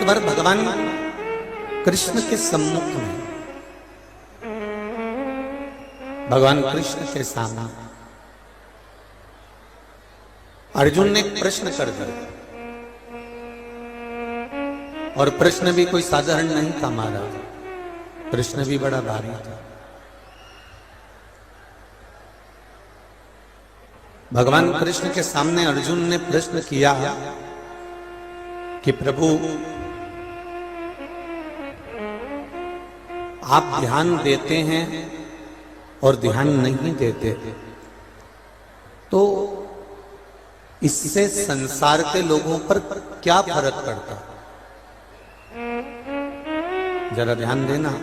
एक बार भगवान कृष्ण के सम्मुख में, भगवान कृष्ण के सामने अर्जुन ने एक प्रश्न कर दिया, और प्रश्न भी कोई साधारण नहीं था महाराज, प्रश्न भी बड़ा भारी था। भगवान कृष्ण के सामने अर्जुन ने प्रश्न किया कि प्रभु आप ध्यान देते हैं और ध्यान नहीं देते, तो इससे संसार के लोगों पर क्या फर्क पड़ता? जरा ध्यान देना,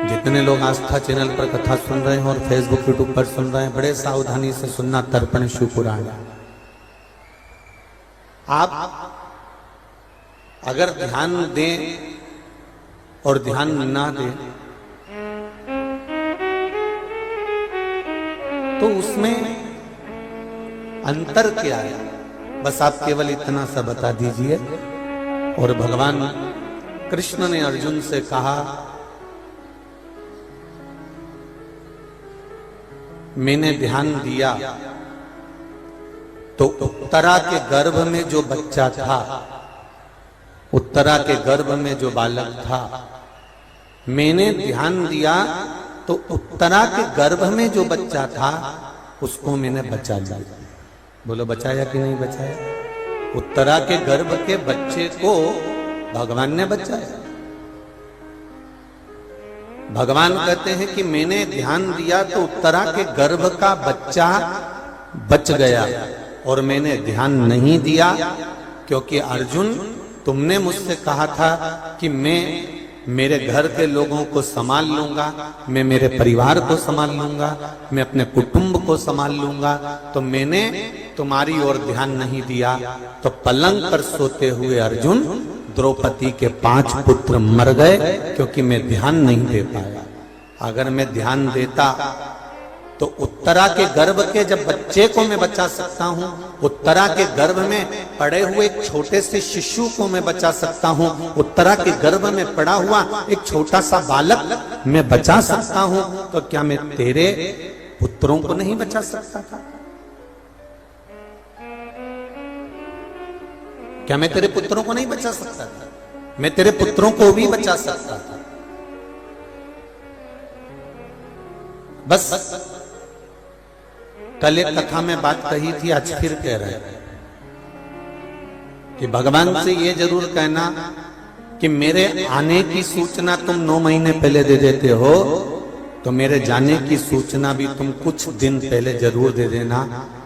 जितने लोग आस्था चैनल पर कथा सुन रहे हैं और फेसबुक यूट्यूब पर सुन रहे हैं, बड़े सावधानी से सुनना। तर्पण शिव पुराण, आप अगर ध्यान दें और ध्यान ना दें तो उसमें अंतर क्या है, बस आप केवल इतना सा बता दीजिए। और भगवान कृष्ण ने अर्जुन से कहा, मैंने ध्यान दिया तो उत्तरा के गर्भ में जो बच्चा था, उत्तरा के गर्भ में जो बालक था, मैंने ध्यान दिया तो उत्तरा के गर्भ में जो बच्चा था उसको मैंने बचा लिया। बोलो बचाया कि नहीं बचाया? उत्तरा के गर्भ के बच्चे को भगवान ने बचाया। भगवान कहते हैं कि मैंने ध्यान दिया तो उत्तरा के गर्भ का बच्चा बच गया, और मैंने ध्यान नहीं दिया क्योंकि अर्जुन तुमने मुझसे कहा था कि मैं मेरे घर के लोगों को संभाल लूंगा, मैं मेरे परिवार को संभाल लूंगा, मैं अपने कुटुंब को संभाल लूंगा, तो मैंने तुम्हारी ओर ध्यान नहीं दिया। तो पलंग पर सोते हुए अर्जुन द्रौपदी के 5 पुत्र मर गए क्योंकि मैं ध्यान नहीं दे पाया। अगर मैं ध्यान देता तो उत्तरा के गर्भ के जब बच्चे को मैं बचा सकता हूं, उत्तरा के गर्भ में पड़े हुए एक छोटे से शिशु को मैं बचा सकता हूं, उत्तरा के गर्भ में पड़ा हुआ एक छोटा सा बालक मैं बचा सकता हूं, तो क्या मैं तेरे पुत्रों को नहीं बचा सकता था? क्या मैं तेरे पुत्रों को नहीं बचा सकता था? मैं तेरे पुत्रों को भी बचा सकता था। बस कल एक कथा में बात कही थी, आज फिर कह रहे हैं कि भगवान से ये जरूर कहना कि मेरे आने की सूचना तुम 9 महीने पहले दे देते हो, तो मेरे जाने की सूचना भी तुम कुछ दिन पहले जरूर दे देना,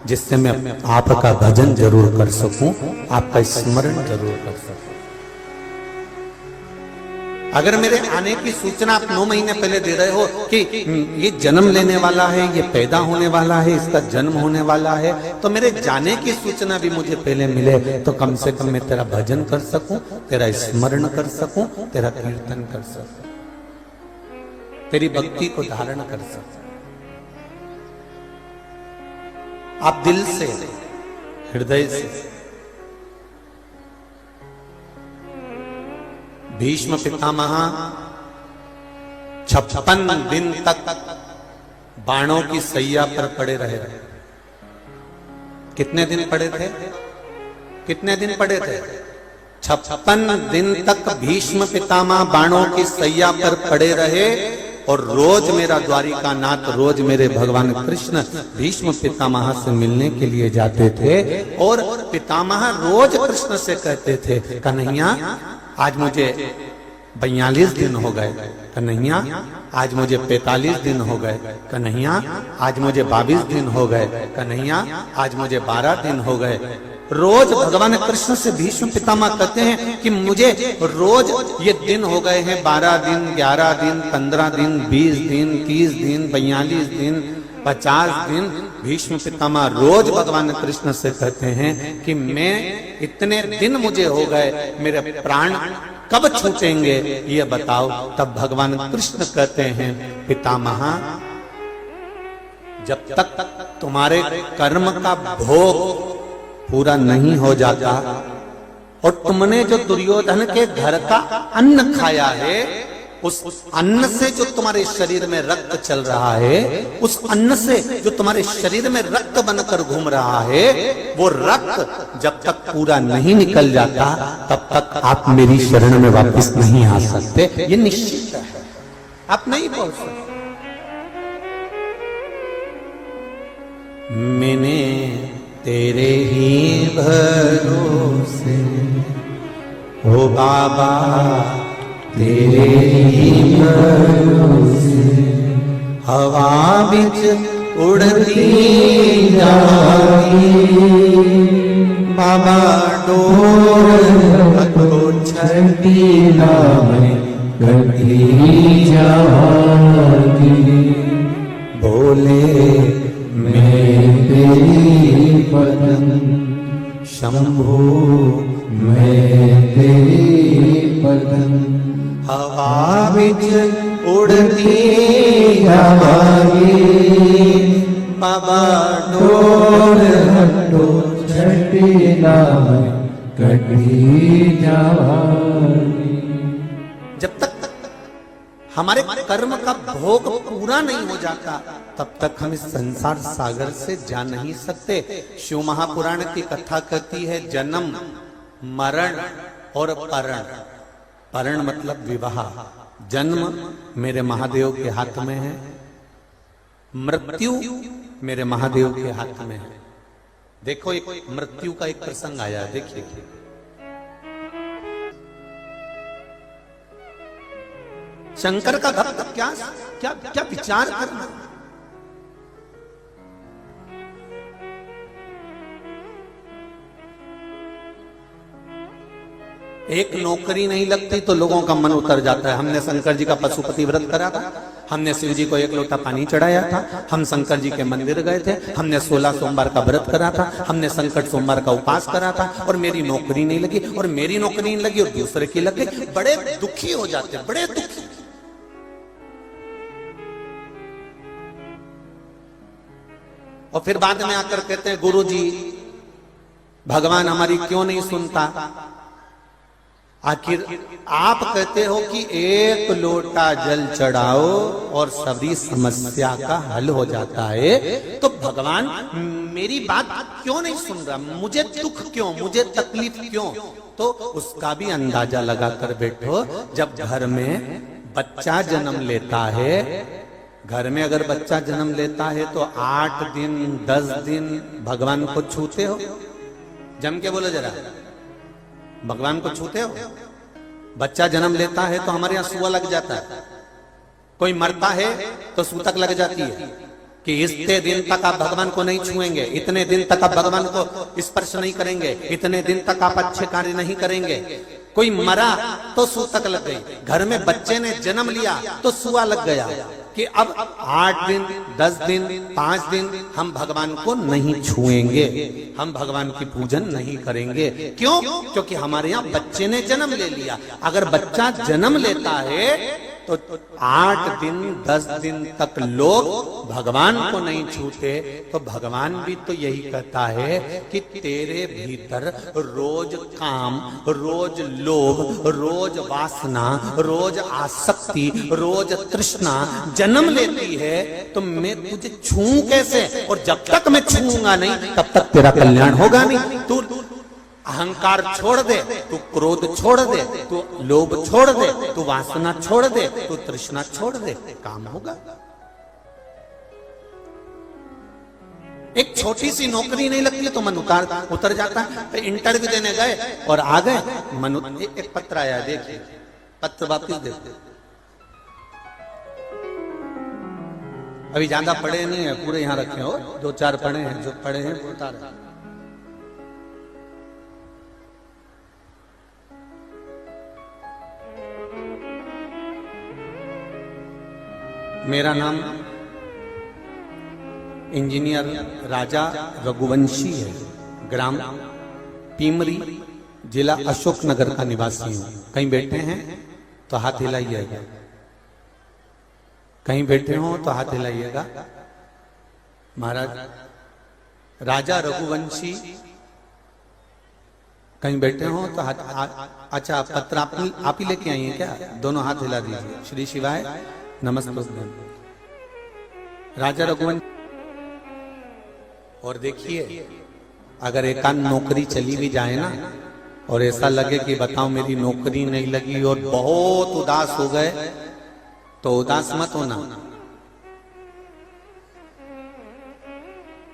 जिससे मैं आपका भजन जरूर कर सकूं, आपका स्मरण जरूर कर सकूं। अगर मेरे आने की सूचना आप 9 महीने पहले दे रहे हो कि ये जन्म लेने वाला है, ये पैदा होने वाला है, इसका जन्म होने वाला है, तो मेरे जाने की सूचना भी मुझे पहले मिले, तो कम से कम मैं तेरा भजन कर सकूं, तेरा स्मरण कर सकूं, तेरा कीर्तन कर सकूं, तेरी भक्ति को धारण कर सकूं। आप दिल से, हृदय से भीष्म पितामह 56 दिन तक बाणों की सैया पर पड़े रहे। कितने दिन पड़े थे? कितने दिन पड़े थे? 56 दिन तक भीष्म पितामह बाणों की सैया पर पड़े रहे, और रोज मेरा द्वारिका नाथ, रोज मेरे भगवान कृष्ण भीष्म पितामह से मिलने के लिए जाते थे, और पितामह रोज कृष्ण से कहते थे, कन्हैया आज मुझे 42 दिन हो गए, कन्हैया आज मुझे 45 दिन हो गए, कन्हैया आज मुझे 22 दिन हो गए, कन्हैया आज मुझे 12 दिन हो गए। रोज भगवान कृष्ण से भीष्म पितामह कहते हैं कि मुझे रोज ये दिन हो गए हैं, 12 दिन, 11 दिन, 15 दिन, 20 दिन, 30 दिन, 42 दिन, 50 दिन। भीष्म पितामह रोज भगवान कृष्ण से कहते हैं कि मैं इतने दिन मुझे हो गए, मेरे प्राण कब छूटेंगे ये बताओ। तब भगवान कृष्ण कहते हैं, पितामह जब तक तुम्हारे कर्म का भोग पूरा नहीं हो जाता, और तुमने जो दुर्योधन के घर का अन्न खाया है, उस अन्न से जो तुम्हारे शरीर में रक्त चल रहा है, उस अन्न से जो तुम्हारे शरीर में रक्त बनकर घूम रहा है, वो रक्त जब तक पूरा नहीं निकल जाता तब तक आप मेरी शरण में वापस नहीं आ सकते। ये निश्चित है, आप नहीं पहुंच सकते। मैंने तेरे ही भरोसे ओ बाबा, तेरे ही भरोसे हवा बिच उड़ती जागी, बाबा डोर को छठी नाम करती जागी। बोले मैं तेरी पदम शंभो, मैं तेरी पदम हवा बिच उड़ती जागी, बाबा डोर हटो छठी नाम कटी जागी। जब तक हमारे कर्म का भोग पूरा नहीं हो जाता तब तक हम इस संसार सागर से जा नहीं सकते। शिव महापुराण की कथा कहती है जन्म, मरण और परण। परण मतलब विवाह। जन्म मेरे महादेव के हाथ में है, मृत्यु मेरे महादेव के हाथ में है। देखो एक मृत्यु का एक प्रसंग आया, देखिए। शंकर का भक्त क्या क्या क्या विचार करना। एक नौकरी नहीं लगती तो लोगों का मन उतर जाता है। हमने शंकर जी का पशुपति व्रत करा था, हमने शिव जी को 1 लोटा पानी चढ़ाया था, हम शंकर जी के मंदिर गए थे, हमने 16 सोमवार का व्रत करा था, हमने संकट सोमवार का उपास करा था, और मेरी नौकरी नहीं लगी, और मेरी नौकरी नहीं लगी और दूसरे की लग गई। बड़े दुखी हो जाते, बड़े दुखी। और फिर बाद में आकर कहते हैं गुरु जी भगवान हमारी क्यों नहीं सुनता। आखिर आप कहते हो कि 1 लोटा जल चढ़ाओ और सभी समस्या का हल हो जाता है, तो भगवान मेरी बात क्यों नहीं सुन रहा, मुझे दुख क्यों, मुझे तकलीफ क्यों। तो उसका भी अंदाजा लगाकर बैठो। जब घर में बच्चा जन्म लेता है, घर में अगर बच्चा जन्म लेता है तो 8 दिन 10 दिन भगवान को छूते हो? जम के बोलो जरा, भगवान को छूते हो? बच्चा जन्म लेता है तो हमारे यहां सुआ लग जाता है, कोई मरता है तो सूतक लग जाती है कि इतने दिन तक आप भगवान को नहीं छुएंगे, इतने दिन तक आप भगवान को स्पर्श नहीं करेंगे, इतने दिन तक आप अच्छे कार्य नहीं करेंगे। कोई मरा तो सूतक लग गई। घर में बच्चे ने जन्म लिया तो सुआ लग गया कि अब 8 दिन 10 दिन 5 दिन हम भगवान को नहीं छुएंगे, हम भगवान की पूजन नहीं करेंगे। क्यों? क्योंकि हमारे यहाँ बच्चे ने जन्म ले लिया। अगर बच्चा जन्म लेता है तो 8 दिन 10 दिन तक लोग भगवान को नहीं छूते, तो भगवान भी तो यही कहता है कि तेरे भीतर रोज काम, रोज लोभ, रोज वासना, रोज आसक्ति, रोज तृष्णा जन्म लेती है, तो मैं तुझे छूऊं कैसे? और जब तक मैं छूऊंगा नहीं तब तक तेरा कल्याण होगा नहीं। तू अहंकार छोड़ दे, तू क्रोध छोड़ दे, तू लोभ छोड़ दे, तू वासना छोड़ दे, तू तृष्णा छोड़ दे, काम होगा। एक छोटी सी नौकरी नहीं लगती है तो मन उतर जाता है। तो इंटरव्यू देने गए और आ गए, मन एक पत्र आया, देखिए पत्र वापिस देखते। अभी ज्यादा पढ़े नहीं है, पूरे यहां रखे हो, 2-4 पढ़े हैं, जो पढ़े हैं वो उतार। मेरा नाम इंजीनियर राजा रघुवंशी है, ग्राम पीमरी, जिला अशोकनगर का निवासी हूं। कहीं बैठे हैं तो हाथ हिलाइएगा, कहीं बैठे हो तो हाथ हिलाइएगा। महाराज राजा रघुवंशी कहीं बैठे हो तो अच्छा पत्र आप ही लेके आई हैं क्या? दोनों हाथ हिला दीजिए। श्री शिवाय नमस्ते। राजा रघुवंश। और देखिए अगर एकांत नौकरी चली भी जाए ना और ऐसा लगे कि बताओ मेरी नौकरी नहीं लगी और बहुत उदास हो गए, तो उदास मत होना।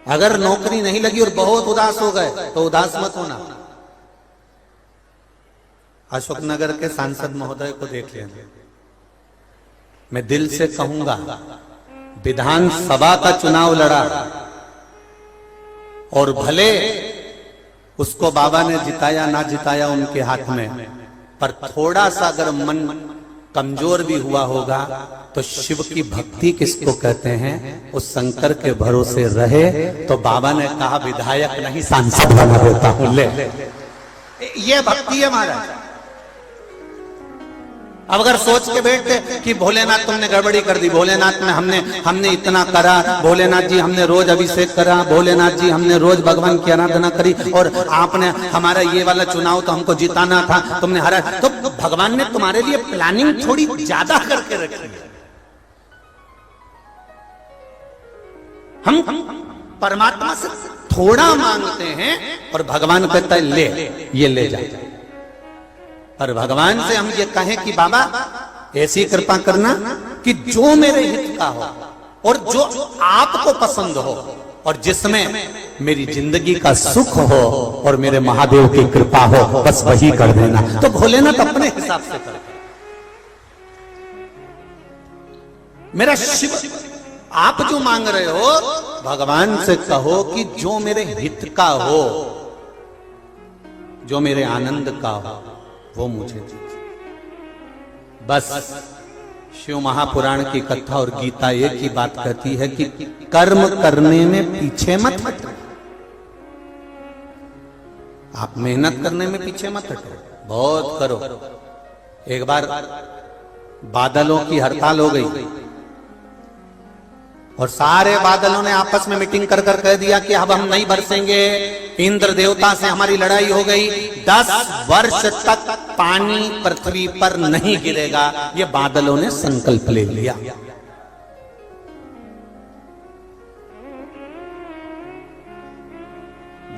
अगर नौकरी नहीं लगी और बहुत उदास हो गए तो उदास मत होना। अशोकनगर के सांसद महोदय को देख लेना। मैं दिल से कहूंगा, विधानसभा का चुनाव लड़ा और भले उसको बाबा ने जिताया ना जिताया उनके हाथ में, पर थोड़ा सा अगर मन कमजोर भी हुआ होगा तो शिव की भक्ति किसको कहते हैं, उस शंकर के भरोसे रहे तो बाबा ने कहा विधायक नहीं सांसद बना देता हूं। ले ये भक्ति है महाराज। अब अगर सोच के बैठते कि भोलेनाथ तुमने गड़बड़ी कर दी, भोलेनाथ में हमने इतना करा, भोलेनाथ जी हमने रोज अभिषेक करा, भोलेनाथ जी हमने रोज भगवान की आराधना करी और आपने हमारा ये वाला चुनाव तो हमको जिताना था, तुमने हरा, तो भगवान ने तुम्हारे लिए प्लानिंग थोड़ी ज्यादा करके रखी है। हम परमात्मा से थोड़ा मांगते हैं और भगवान कहता है ले ये ले जा। और भगवान से हम ये कहें कि बाबा ऐसी कृपा करना कि जो मेरे हित का हो और जो आपको पसंद हो और जिसमें मेरी जिंदगी का सुख हो और मेरे महादेव की कृपा हो, बस वही कर देना। तो भोलेनाथ अपने हिसाब से कर। मेरा शिव आप जो मांग रहे हो भगवान से कहो कि जो मेरे हित का हो, जो मेरे आनंद का हो, वो मुझे दीजिए। बस शिव महापुराण की कथा और गीता एक ही बात कहती है कि कर्म करने में पीछे मत हटो। आप मेहनत करने में पीछे मत हटो, बहुत करो। एक बार बादलों की हड़ताल हो गई और सारे बादलों ने आपस में मीटिंग कर कर कह दिया कि अब हम नहीं बरसेंगे, इंद्र देवता से हमारी लड़ाई हो गई, 10 वर्ष तक पानी पृथ्वी पर नहीं गिरेगा। ये बादलों ने संकल्प ले लिया।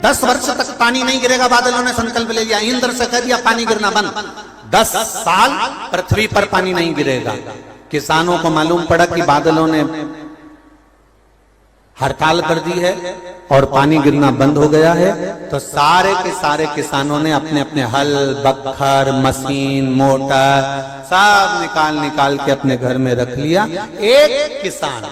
दस वर्ष तक पानी नहीं गिरेगा, बादलों ने संकल्प ले लिया। इंद्र से कह दिया पानी गिरना बंद, 10 साल पृथ्वी पर पानी नहीं गिरेगा। किसानों को मालूम पड़ा कि बादलों ने हड़ताल कर दी है और पानी गिरना बंद हो गया है, तो सारे के सारे किसानों ने अपने अपने हल, बख्खर, मशीन, मोटर सब निकाल के अपने घर में रख लिया। एक किसान,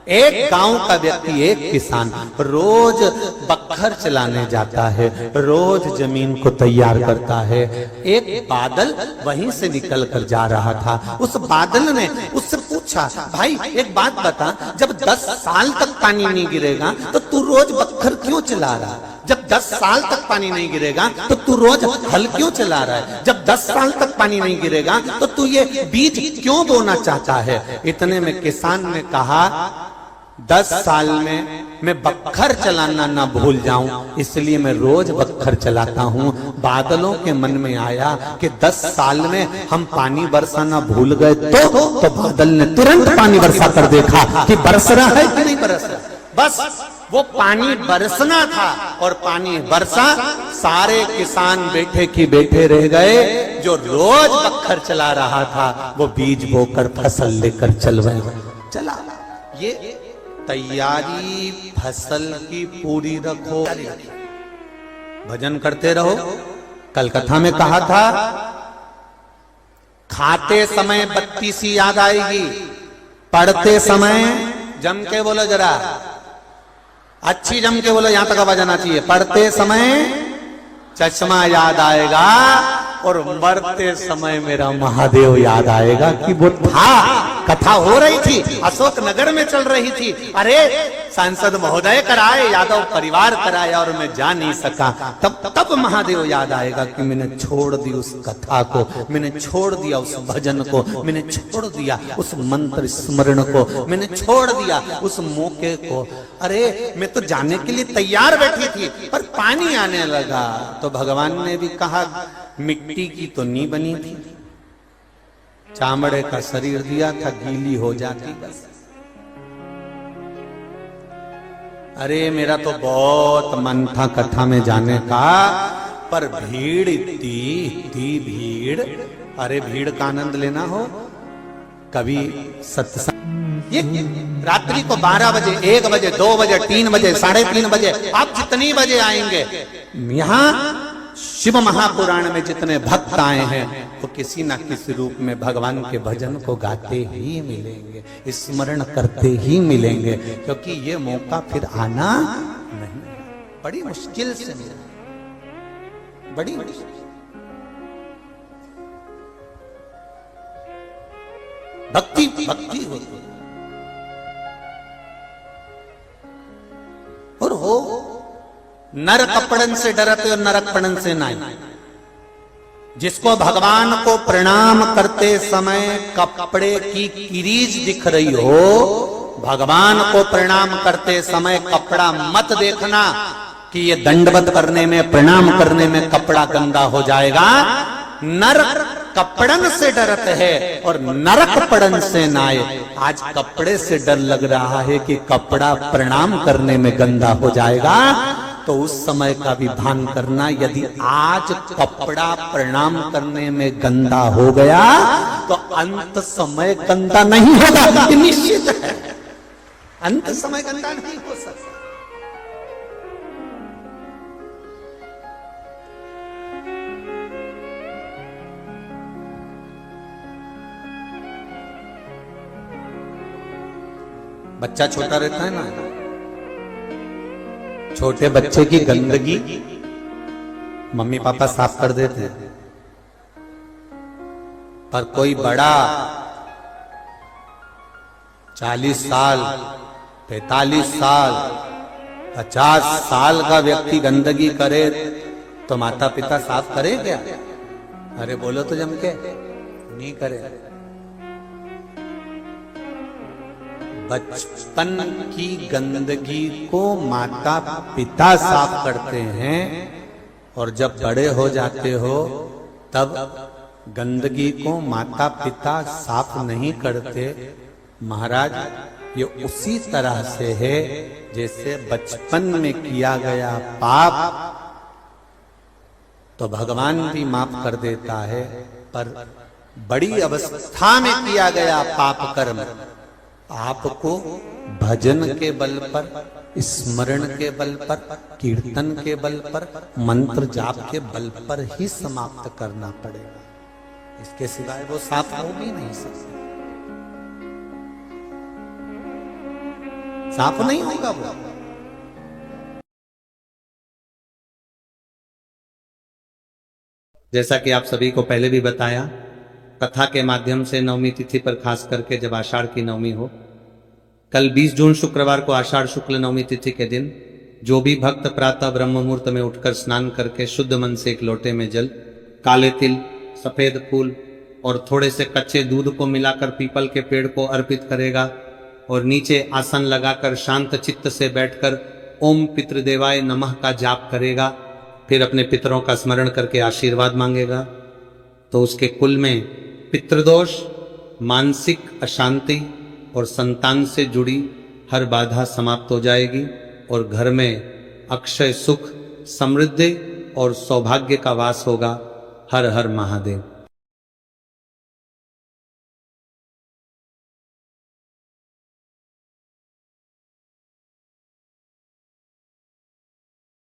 एक गांव का व्यक्ति, एक किसान रोज बख्खर चलाने जाता है, रोज जमीन को तैयार करता है। एक बादल वहीं से निकल कर जा रहा था। उस बादल ने उससे पूछा, भाई एक बात बता, जब 10 साल तक पानी नहीं गिरेगा तो तू रोज बख्खर क्यों चला रहा है? जब 10 साल तक पानी नहीं गिरेगा तो तू रोज हल क्यों चला रहा है? जब 10 साल तक पानी नहीं गिरेगा तो तू ये बीज क्यों बोना चाहता है? इतने में किसान ने कहा, 10 साल में मैं बख्खर चलाना ना भूल जाऊं, इसलिए मैं रोज बख्खर चलाता हूं। बादलों के मन में आया कि 10 साल में हम पानी बरसाना भूल गए तो बादल ने तुरंत पानी बरसा कर देखा कि बरस रहा है कि नहीं बरस रहा। बस वो पानी बरसना था और पानी बरसा। सारे किसान बैठे की बैठे रह गए। जो रोज बख्खर चला रहा था वो बीज बोकर फसल लेकर चला। ये तैयारी फसल की पूरी रखो, भजन करते रहो। कल कथा में कहा था, खाते समय बत्ती सी याद आएगी, पढ़ते समय जम के बोलो, जरा अच्छी जम के बोलो, यहां तक आवाज आना चाहिए। पढ़ते समय चश्मा याद आएगा और मरते समय मेरा महादेव याद आएगा कि वो था कथा हो रही थी, अशोक नगर में चल रही थी। अरे सांसद महोदय कराए, यादव परिवार कराया और मैं जा नहीं सका। तब महादेव याद आएगा कि मैंने छोड़ दी उस कथा को, मैंने छोड़ दिया उस भजन को, मैंने छोड़ दिया उस मंत्र स्मरण को, मैंने छोड़ दिया उस मौके को। अरे मैं तो जाने के लिए तैयार बैठी थी, पर पानी आने लगा। तो भगवान ने भी कहा, मिट्टी की तो नहीं बनी थी, चामड़े का शरीर दिया था, गीली हो जाती बस। अरे मेरा तो बहुत मन था कथा में जाने का, पर भीड़ इतनी भीड़। अरे भीड़ का आनंद लेना हो, कभी सत्संग ये रात्रि को 12 बजे, 1 बजे, 2 बजे, 3 बजे, 3:30 बजे, आप जितनी बजे आएंगे, यहाँ शिव महापुराण में जितने भक्त आए हैं वो किसी ना किसी रूप में भगवान के भजन को गाते ही मिलेंगे, स्मरण करते ही मिलेंगे, क्योंकि ये मौका फिर आना नहीं, बड़ी मुश्किल से मिला, बड़ी मुश्किल। भक्ति भक्ति होती और हो नर कपड़न से डरते और नरकपड़न से नहीं। जिसको भगवान को प्रणाम करते समय कपड़े की किरीच दिख रही हो, भगवान को प्रणाम करते समय कपड़ा मत देखना कि ये दंडवत करने में, प्रणाम करने में कपड़ा गंदा हो जाएगा। नर कपड़न से डरते हैं और नरक पड़न से नाए। आज कपड़े से डर लग रहा है कि कपड़ा प्रणाम करने में गंदा हो जाएगा, तो उस समय का भी भान करना। यदि आज कपड़ा प्रणाम करने में गंदा हो गया तो अंत समय गंदा नहीं होगा, निश्चित है। अंत समय गंदा नहीं हो सकता। बच्चा छोटा रहता है ना, छोटे बच्चे की गंदगी मम्मी पापा साफ कर देते हैं, पर कोई बड़ा 40 साल, 45 साल, 50 साल का व्यक्ति गंदगी करे तो माता पिता साफ करे क्या? अरे बोलो तो जम के, नहीं करे। बचपन की गंदगी को माता पिता साफ करते हैं, और जब बड़े हो जाते हो तब गंदगी को माता पिता साफ नहीं करते। महाराज ये उसी तरह से है जैसे बचपन में किया गया पाप तो भगवान भी माफ कर देता है, पर बड़ी अवस्था में किया गया पाप कर्म आपको भजन के बल पर, स्मरण के बल पर, कीर्तन के बल पर, मंत्र जाप के बल पर ही समाप्त करना पड़ेगा। इसके सिवाय वो साफ हो भी नहीं सकता, साफ नहीं होगा वो। जैसा कि आप सभी को पहले भी बताया, कथा के माध्यम से नवमी तिथि पर खास करके जब आषाढ़ की नवमी हो, कल 20 जून शुक्रवार को आषाढ़ शुक्ल नवमी तिथि के दिन जो भी भक्त प्रातः ब्रह्म मुहूर्त में उठकर स्नान करके शुद्ध मन से एक लोटे में जल, काले तिल, सफेद फूल और थोड़े से कच्चे दूध को मिलाकर पीपल के पेड़ को अर्पित करेगा और नीचे आसन लगाकर शांत चित्त से बैठकर ओम पितृदेवाय नमः का जाप करेगा, फिर अपने पितरों का स्मरण करके आशीर्वाद मांगेगा, तो उसके कुल में पितृदोष, मानसिक अशांति और संतान से जुड़ी हर बाधा समाप्त हो जाएगी और घर में अक्षय सुख, समृद्धि और सौभाग्य का वास होगा। हर हर महादेव।